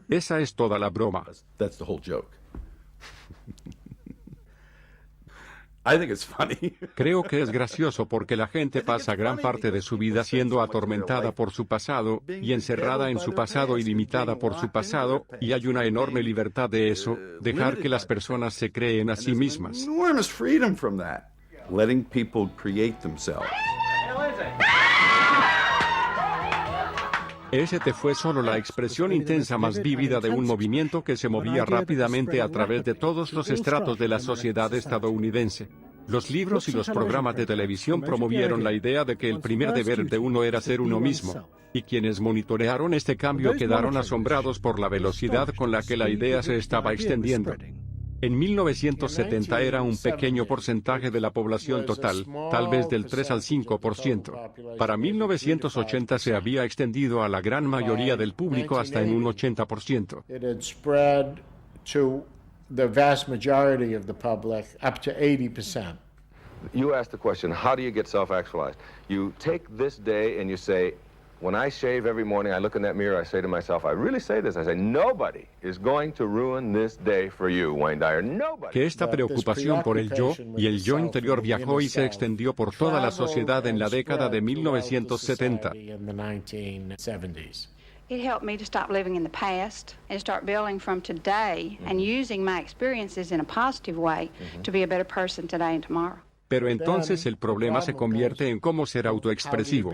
Esa es toda la broma. Creo que es gracioso porque la gente pasa gran parte de su vida siendo atormentada por su pasado, y encerrada en su pasado y limitada por su pasado, y hay una enorme libertad de eso, dejar que las personas se creen a sí mismas. Letting people create themselves. ST fue solo la expresión intensa más vívida de un movimiento que se movía rápidamente a través de todos los estratos de la sociedad estadounidense. Los libros y los programas de televisión promovieron la idea de que el primer deber de uno era ser uno mismo, y quienes monitorearon este cambio quedaron asombrados por la velocidad con la que la idea se estaba extendiendo. En 1970 era un pequeño porcentaje de la población total, tal vez del 3 al 5%. Para 1980 se había extendido a la gran mayoría del público hasta en un 80%. It had spread to the vast majority of the public, up to 80%. You asked the question, how do you get self-actualized? You take this day and you say, when I shave every morning, I look in that mirror, I say to myself, I really say this, I say, nobody is going to ruin this day for you, Wayne Dyer, nobody. Que esta preocupación por el yo y el yo interior viajó y se extendió por toda la sociedad en la década de 1970. It helped me to stop living in the past and start building from today and using my experiences in a positive way to be a better person today and tomorrow. Pero entonces el problema se convierte en cómo ser autoexpresivo.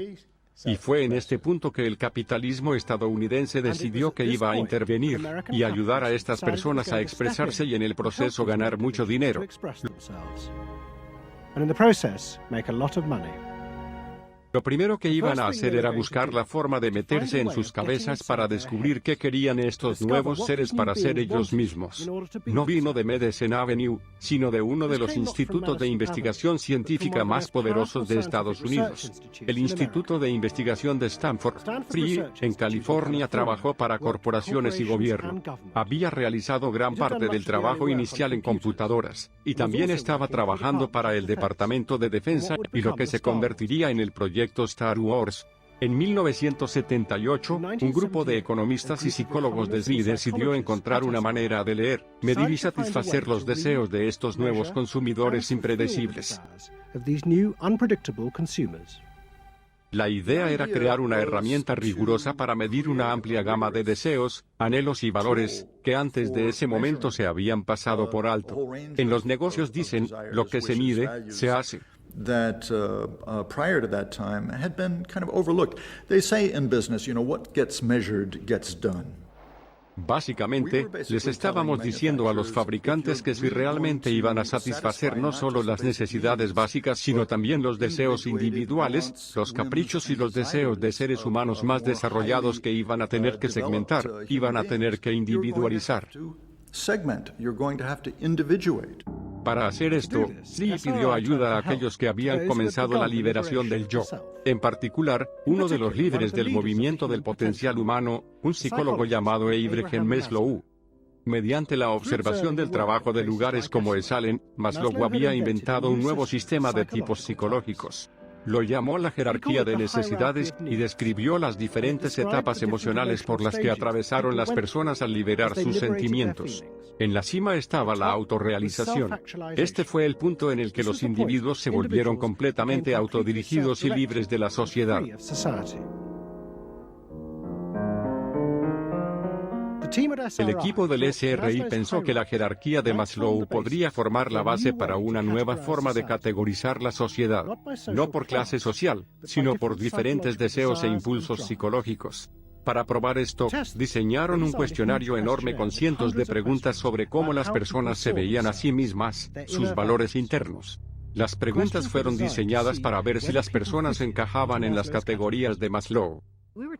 Y fue en este punto que el capitalismo estadounidense decidió que iba a intervenir y ayudar a estas personas a expresarse y en el proceso ganar mucho dinero. Lo primero que iban a hacer era buscar la forma de meterse en sus cabezas para descubrir qué querían estos nuevos seres para ser ellos mismos. No vino de Medicine Avenue, sino de uno de los institutos de investigación científica más poderosos de Estados Unidos. El Instituto de Investigación de Stanford, PRI, en California, trabajó para corporaciones y gobierno. Había realizado gran parte del trabajo inicial en computadoras, y también estaba trabajando para el Departamento de Defensa y lo que se convertiría en el proyecto Star Wars. En 1978, un grupo de economistas y psicólogos de SRI decidió encontrar una manera de leer, medir y satisfacer los deseos de estos nuevos consumidores impredecibles. La idea era crear una herramienta rigurosa para medir una amplia gama de deseos, anhelos y valores que antes de ese momento se habían pasado por alto. En los negocios dicen, lo que se mide, se hace. That prior to that time had been kind of overlooked. They say in business, what gets measured gets done. Básicamente, les estábamos diciendo a los fabricantes que si realmente iban a satisfacer no solo las necesidades básicas, sino también los deseos individuales, los caprichos y los deseos de seres humanos más desarrollados que iban a tener que segmentar, iban a tener que individualizar. Para hacer esto, SRI pidió ayuda a aquellos que habían comenzado la liberación del yo. En particular, uno de los líderes del movimiento del potencial humano, un psicólogo llamado Abraham Maslow. Mediante la observación del trabajo de lugares como Esalen, Maslow había inventado un nuevo sistema de tipos psicológicos. Lo llamó la jerarquía de necesidades y describió las diferentes etapas emocionales por las que atravesaron las personas al liberar sus sentimientos. En la cima estaba la autorrealización. Este fue el punto en el que los individuos se volvieron completamente autodirigidos y libres de la sociedad. El equipo del SRI pensó que la jerarquía de Maslow podría formar la base para una nueva forma de categorizar la sociedad, no por clase social, sino por diferentes deseos e impulsos psicológicos. Para probar esto, diseñaron un cuestionario enorme con cientos de preguntas sobre cómo las personas se veían a sí mismas, sus valores internos. Las preguntas fueron diseñadas para ver si las personas encajaban en las categorías de Maslow.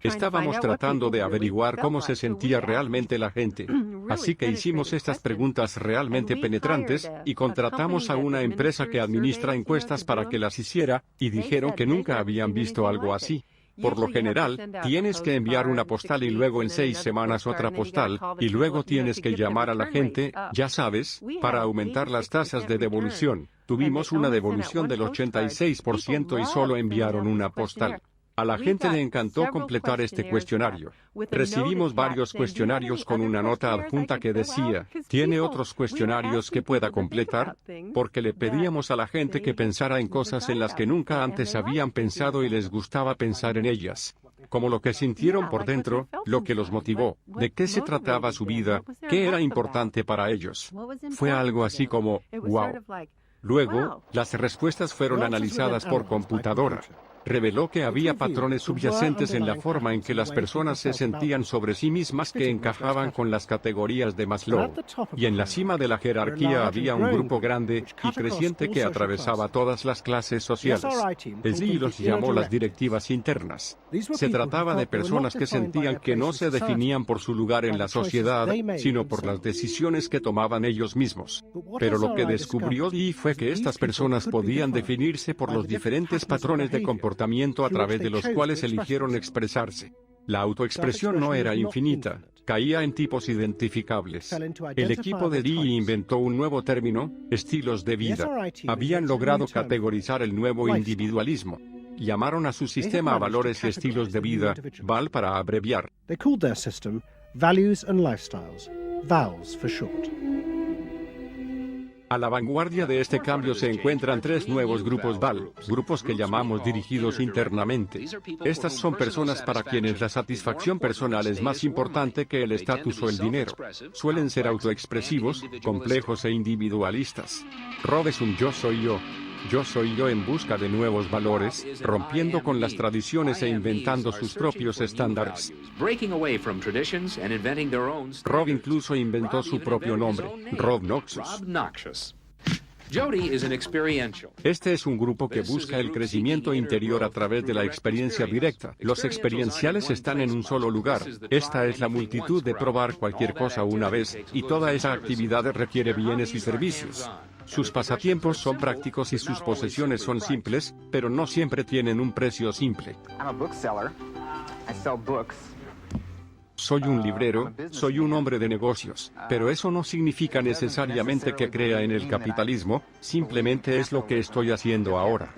Estábamos tratando de averiguar cómo se sentía realmente la gente. Así que hicimos estas preguntas realmente penetrantes y contratamos a una empresa que administra encuestas para que las hiciera, y dijeron que nunca habían visto algo así. Por lo general, tienes que enviar una postal y luego en 6 semanas otra postal, y luego tienes que llamar a la gente, ya sabes, para aumentar las tasas de devolución. Tuvimos una devolución del 86% y solo enviaron una postal. A la gente le encantó completar este cuestionario. Recibimos varios cuestionarios con una nota adjunta que decía, ¿tiene otros cuestionarios que pueda completar? Porque le pedíamos a la gente que pensara en cosas en las que nunca antes habían pensado y les gustaba pensar en ellas. Como lo que sintieron por dentro, lo que los motivó, de qué se trataba su vida, qué era importante para ellos. Fue algo así como, wow. Luego, las respuestas fueron analizadas por computadora. Reveló que había patrones subyacentes en la forma en que las personas se sentían sobre sí mismas que encajaban con las categorías de Maslow. Y en la cima de la jerarquía había un grupo grande y creciente que atravesaba todas las clases sociales. El SRI los llamó las directivas internas. Se trataba de personas que sentían que no se definían por su lugar en la sociedad, sino por las decisiones que tomaban ellos mismos. Pero lo que descubrió SRI fue que estas personas podían definirse por los diferentes patrones de comportamiento a través de los cuales eligieron expresarse. La autoexpresión no era infinita, caía en tipos identificables. El equipo de Lee inventó un nuevo término, estilos de vida. Habían logrado categorizar el nuevo individualismo. Llamaron a su sistema a valores y estilos de vida, VAL para abreviar. They called their system Values and Lifestyles, VALS for short. A la vanguardia de este cambio se encuentran 3 nuevos grupos VAL, grupos que llamamos dirigidos internamente. Estas son personas para quienes la satisfacción personal es más importante que el estatus o el dinero. Suelen ser autoexpresivos, complejos e individualistas. Rob es un yo soy yo. Yo soy yo en busca de nuevos valores, rompiendo con las tradiciones e inventando sus propios estándares. Rob incluso inventó su propio nombre, Rob Noxious. Este es un grupo que busca el crecimiento interior a través de la experiencia directa. Los experienciales están en un solo lugar. Esta es la multitud de probar cualquier cosa una vez, y toda esa actividad requiere bienes y servicios. Sus pasatiempos son prácticos y sus posesiones son simples, pero no siempre tienen un precio simple. Soy un librero, soy un hombre de negocios, pero eso no significa necesariamente que crea en el capitalismo, simplemente es lo que estoy haciendo ahora.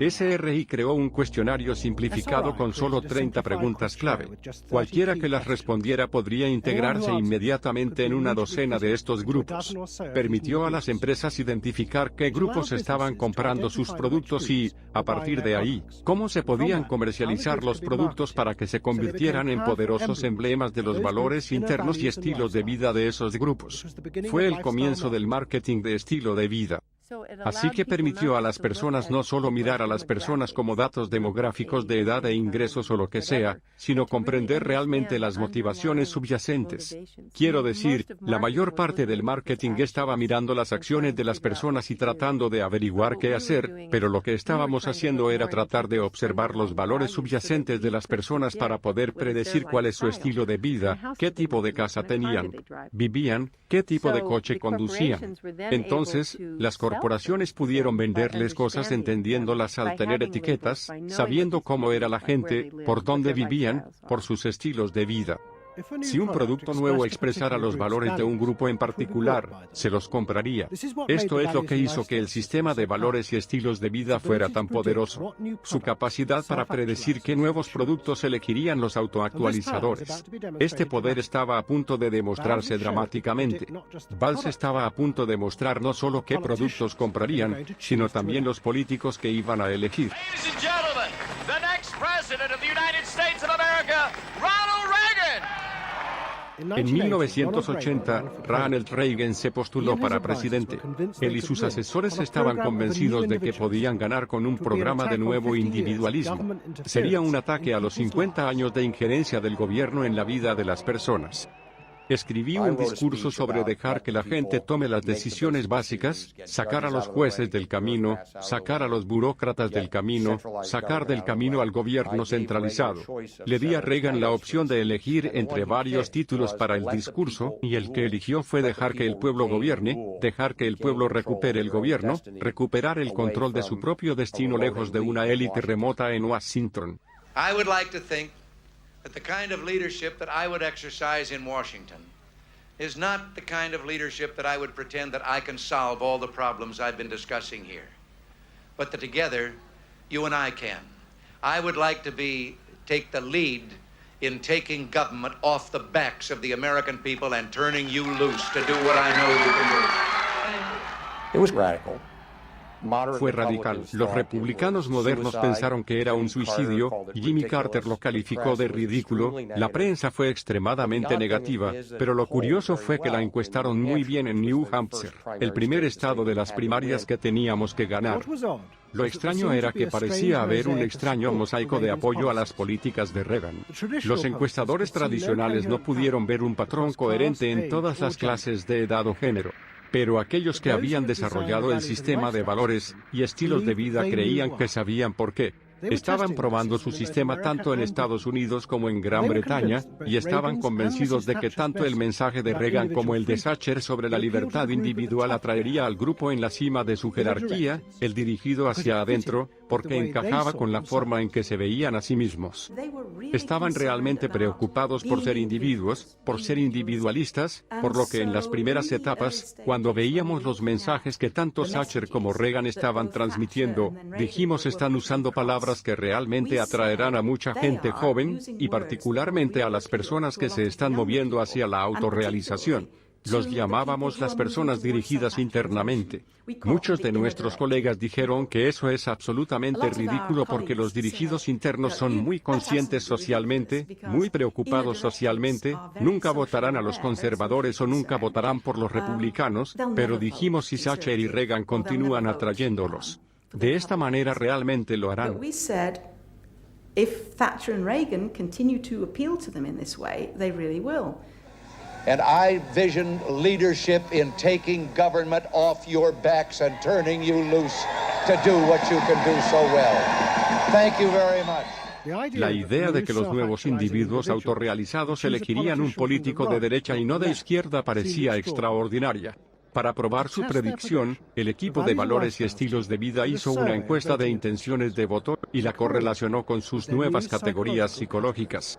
SRI creó un cuestionario simplificado con solo 30 preguntas clave. Cualquiera que las respondiera podría integrarse inmediatamente en una docena de estos grupos. Permitió a las empresas identificar qué grupos estaban comprando sus productos y, a partir de ahí, cómo se podían comercializar los productos para que se convirtieran en poderosos emblemas de los valores internos y estilos de vida de esos grupos. Fue el comienzo del marketing de estilo de vida. Así que permitió a las personas no solo mirar a las personas como datos demográficos de edad e ingresos o lo que sea, sino comprender realmente las motivaciones subyacentes. Quiero decir, la mayor parte del marketing estaba mirando las acciones de las personas y tratando de averiguar qué hacer, pero lo que estábamos haciendo era tratar de observar los valores subyacentes de las personas para poder predecir cuál es su estilo de vida, qué tipo de casa tenían, vivían, qué tipo de coche conducían. Entonces, las corporaciones pudieron venderles cosas entendiéndolas al tener etiquetas, sabiendo cómo era la gente, por dónde vivían, por sus estilos de vida. Si un producto nuevo expresara los valores de un grupo en particular, se los compraría. Esto es lo que hizo que el sistema de valores y estilos de vida fuera tan poderoso. Su capacidad para predecir qué nuevos productos elegirían los autoactualizadores. Este poder estaba a punto de demostrarse dramáticamente. VALS estaba a punto de mostrar no solo qué productos comprarían, sino también los políticos que iban a elegir. En 1980, Ronald Reagan se postuló para presidente. Él y sus asesores estaban convencidos de que podían ganar con un programa de nuevo individualismo. Sería un ataque a los 50 años de injerencia del gobierno en la vida de las personas. Escribí un discurso sobre dejar que la gente tome las decisiones básicas, sacar a los jueces del camino, sacar a los burócratas del camino, sacar del camino al gobierno centralizado. Le di a Reagan la opción de elegir entre varios títulos para el discurso, y el que eligió fue dejar que el pueblo gobierne, dejar que el pueblo recupere el gobierno, recuperar el control de su propio destino lejos de una élite remota en Washington. I would like to think that the kind of leadership that I would exercise in Washington is not the kind of leadership that I would pretend that I can solve all the problems I've been discussing here, but that together, you and I can. I would like to take the lead in taking government off the backs of the American people and turning you loose to do what I know you can do. It was radical. Fue radical. Los republicanos modernos pensaron que era un suicidio, Jimmy Carter lo calificó de ridículo, la prensa fue extremadamente negativa, pero lo curioso fue que la encuestaron muy bien en New Hampshire, el primer estado de las primarias que teníamos que ganar. Lo extraño era que parecía haber un extraño mosaico de apoyo a las políticas de Reagan. Los encuestadores tradicionales no pudieron ver un patrón coherente en todas las clases de edad o género. Pero aquellos que habían desarrollado el sistema de valores y estilos de vida creían que sabían por qué. Estaban probando su sistema tanto en Estados Unidos como en Gran Bretaña, y estaban convencidos de que tanto el mensaje de Reagan como el de Thatcher sobre la libertad individual atraería al grupo en la cima de su jerarquía, el dirigido hacia adentro, porque encajaba con la forma en que se veían a sí mismos. Estaban realmente preocupados por ser individuos, por ser individualistas, por lo que en las primeras etapas, cuando veíamos los mensajes que tanto Thatcher como Reagan estaban transmitiendo, dijimos están usando palabras que realmente atraerán a mucha gente joven, y particularmente a las personas que se están moviendo hacia la autorrealización. Los llamábamos las personas dirigidas internamente. Muchos de nuestros colegas dijeron que eso es absolutamente ridículo porque los dirigidos internos son muy conscientes socialmente, muy preocupados socialmente, nunca votarán a los conservadores o nunca votarán por los republicanos, pero dijimos si Thatcher y Reagan continúan atrayéndolos. De esta manera realmente lo harán. If Thatcher and Reagan continue to appeal to them in this way, they really will. And I vision leadership in taking government off your backs and turning you loose to do what you can do so well. Thank you very much. La idea de que los nuevos individuos autorrealizados elegirían un político de derecha y no de izquierda parecía extraordinaria. Para probar su predicción, el equipo de valores y estilos de vida hizo una encuesta de intenciones de voto y la correlacionó con sus nuevas categorías psicológicas.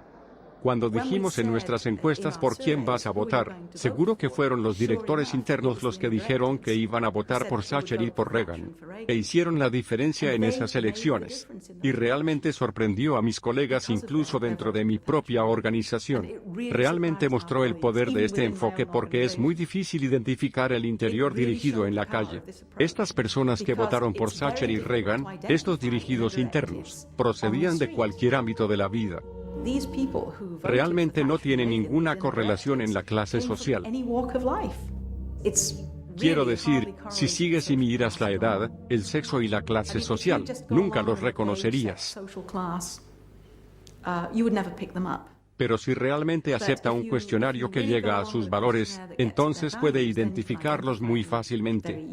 Cuando dijimos en nuestras encuestas por quién vas a votar, seguro que fueron los directores internos los que dijeron que iban a votar por Thatcher y por Reagan. E hicieron la diferencia en esas elecciones. Y realmente sorprendió a mis colegas incluso dentro de mi propia organización. Realmente mostró el poder de este enfoque porque es muy difícil identificar el interior dirigido en la calle. Estas personas que votaron por Thatcher y Reagan, estos dirigidos internos, procedían de cualquier ámbito de la vida. Realmente no tiene ninguna correlación en la clase social. Quiero decir, si sigues y miras la edad, el sexo y la clase social, nunca los reconocerías. Pero si realmente acepta un cuestionario que llega a sus valores, entonces puede identificarlos muy fácilmente.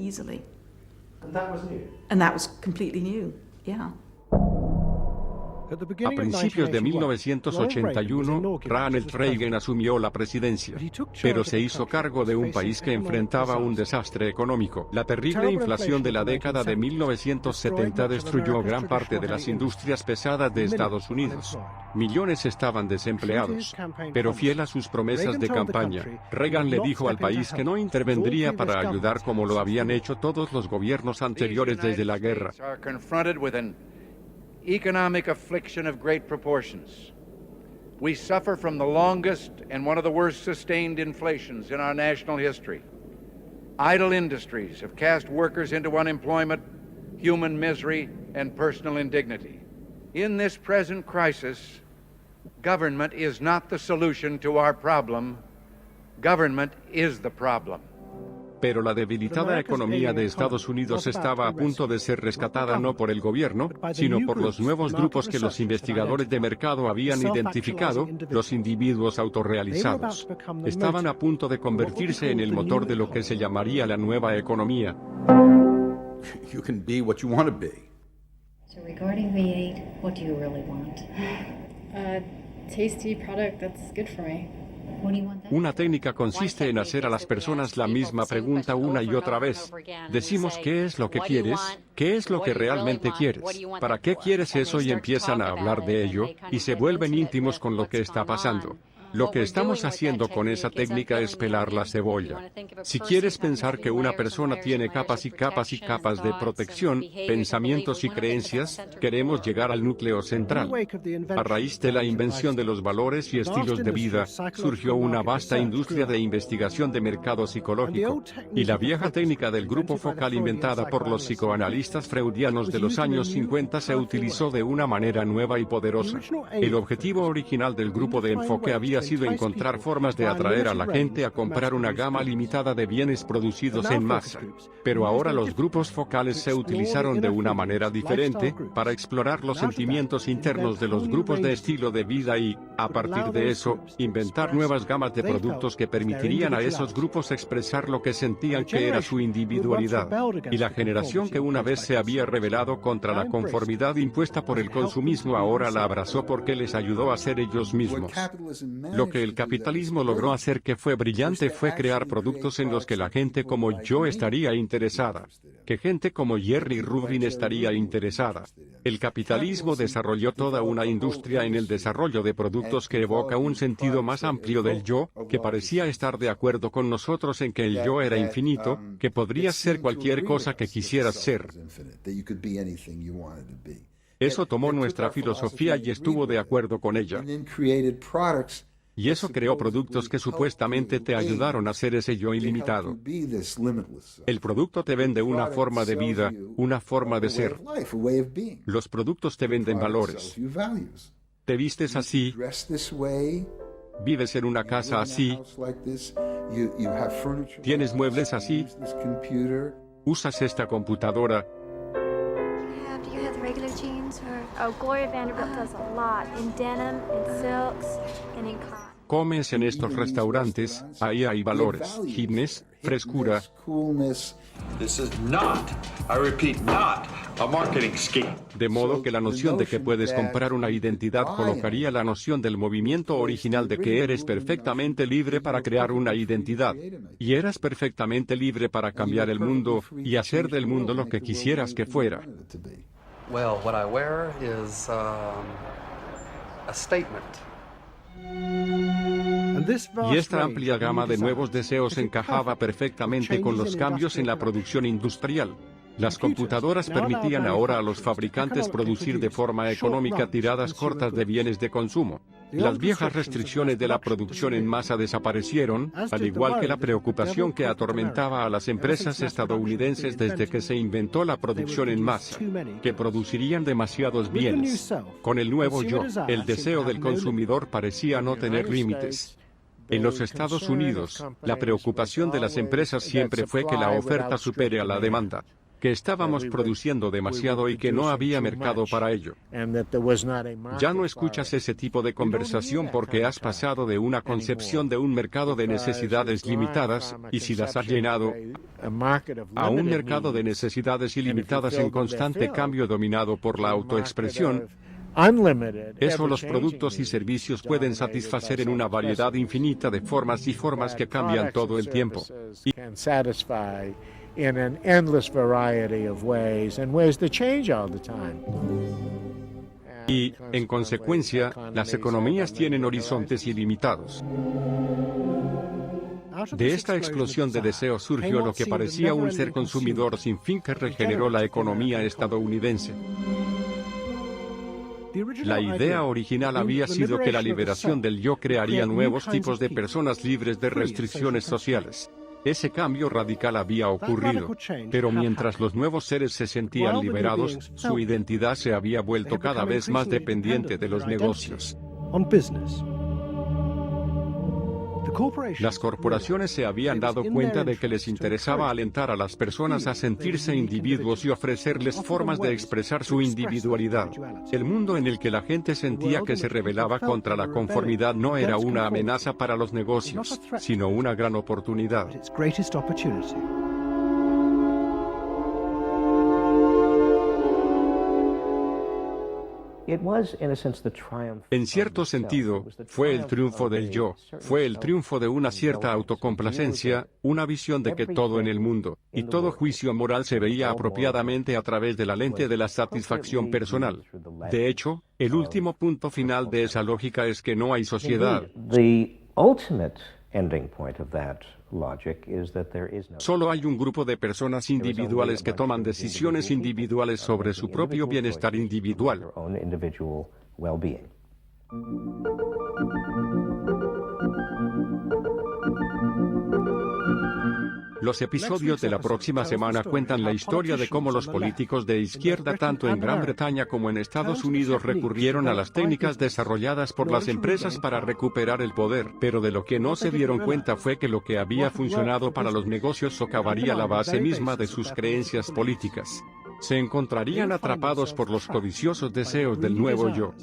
A principios de 1981, Ronald Reagan asumió la presidencia, pero se hizo cargo de un país que enfrentaba un desastre económico. La terrible inflación de la década de 1970 destruyó gran parte de las industrias pesadas de Estados Unidos. Millones estaban desempleados. Pero fiel a sus promesas de campaña, Reagan le dijo al país que no intervendría para ayudar como lo habían hecho todos los gobiernos anteriores desde la guerra. Economic affliction of great proportions. We suffer from the longest and one of the worst sustained inflations in our national history. Idle industries have cast workers into unemployment, human misery, and personal indignity. In this present crisis, government is not the solution to our problem. Government is the problem. Pero la debilitada economía de Estados Unidos estaba a punto de ser rescatada no por el gobierno, sino por los nuevos grupos que los investigadores de mercado habían identificado, los individuos autorrealizados. Estaban a punto de convertirse en el motor de lo que se llamaría la nueva economía. You can be what you want to be. So regarding V8, what do you really want? A tasty product that's good for me. Una técnica consiste en hacer a las personas la misma pregunta una y otra vez. Decimos ¿qué es lo que quieres? ¿Qué es lo que realmente quieres? ¿Para qué quieres eso? Y empiezan a hablar de ello, y se vuelven íntimos con lo que está pasando. Lo que estamos haciendo con esa técnica es pelar la cebolla. Si quieres pensar que una persona tiene capas y capas y capas de protección, pensamientos y creencias, queremos llegar al núcleo central. A raíz de la invención de los valores y estilos de vida, surgió una vasta industria de investigación de mercado psicológico. Y la vieja técnica del grupo focal inventada por los psicoanalistas freudianos de los años 50 se utilizó de una manera nueva y poderosa. El objetivo original del grupo de enfoque había sido encontrar formas de atraer a la gente a comprar una gama limitada de bienes producidos en masa. Pero ahora los grupos focales se utilizaron de una manera diferente para explorar los sentimientos internos de los grupos de estilo de vida y, a partir de eso, inventar nuevas gamas de productos que permitirían a esos grupos expresar lo que sentían que era su individualidad. Y la generación que una vez se había rebelado contra la conformidad impuesta por el consumismo ahora la abrazó porque les ayudó a ser ellos mismos. Lo que el capitalismo logró hacer que fue brillante fue crear productos en los que la gente como yo estaría interesada, que gente como Jerry Rubin estaría interesada. El capitalismo desarrolló toda una industria en el desarrollo de productos que evoca un sentido más amplio del yo, que parecía estar de acuerdo con nosotros en que el yo era infinito, que podrías ser cualquier cosa que quisieras ser. Eso tomó nuestra filosofía y estuvo de acuerdo con ella. Y eso creó productos que supuestamente te ayudaron a ser ese yo ilimitado. El producto te vende una forma de vida, una forma de ser. Los productos te venden valores. Te vistes así. Vives en una casa así. Tienes muebles así. Usas esta computadora. Gloria Vanderbilt does a lot in denim, in silks, and in cotton. Comes en estos restaurantes, ahí hay valores, hipness, frescura. This is not, I repeat, not a marketing scheme. De modo que la noción de que puedes comprar una identidad colocaría la noción del movimiento original de que eres perfectamente libre para crear una identidad. Y eras perfectamente libre para cambiar el mundo y hacer del mundo lo que quisieras que fuera. Well, what I wear is a statement. Y esta amplia gama de nuevos deseos encajaba perfectamente con los cambios en la producción industrial. Las computadoras permitían ahora a los fabricantes producir de forma económica tiradas cortas de bienes de consumo. Las viejas restricciones de la producción en masa desaparecieron, al igual que la preocupación que atormentaba a las empresas estadounidenses desde que se inventó la producción en masa, que producirían demasiados bienes. Con el nuevo yo, el deseo del consumidor parecía no tener límites. En los Estados Unidos, la preocupación de las empresas siempre fue que la oferta supere a la demanda, que estábamos produciendo demasiado y que no había mercado para ello. Ya no escuchas ese tipo de conversación porque has pasado de una concepción de un mercado de necesidades limitadas, y si las has llenado, a un mercado de necesidades ilimitadas en constante cambio dominado por la autoexpresión. Eso los productos y servicios pueden satisfacer en una variedad infinita de formas y formas que cambian todo el tiempo. In an endless variety of ways and ways that change all the time. Y, en consecuencia, las economías tienen horizontes ilimitados. De esta explosión de deseos surgió lo que parecía un ser consumidor sin fin que regeneró la economía estadounidense. La idea original había sido que la liberación del yo crearía nuevos tipos de personas libres de restricciones sociales. Ese cambio radical había ocurrido, pero mientras los nuevos seres se sentían liberados, su identidad se había vuelto cada vez más dependiente de los negocios. Las corporaciones se habían dado cuenta de que les interesaba alentar a las personas a sentirse individuos y ofrecerles formas de expresar su individualidad. El mundo en el que la gente sentía que se rebelaba contra la conformidad no era una amenaza para los negocios, sino una gran oportunidad. En cierto sentido, fue el triunfo del yo, fue el triunfo de una cierta autocomplacencia, una visión de que todo en el mundo, y todo juicio moral se veía apropiadamente a través de la lente de la satisfacción personal. De hecho, el último punto final de esa lógica es que no hay sociedad. Solo hay un grupo de personas individuales que toman decisiones individuales sobre su propio bienestar individual. Los episodios de la próxima semana cuentan la historia de cómo los políticos de izquierda tanto en Gran Bretaña como en Estados Unidos recurrieron a las técnicas desarrolladas por las empresas para recuperar el poder, pero de lo que no se dieron cuenta fue que lo que había funcionado para los negocios socavaría la base misma de sus creencias políticas. Se encontrarían atrapados por los codiciosos deseos del nuevo yo.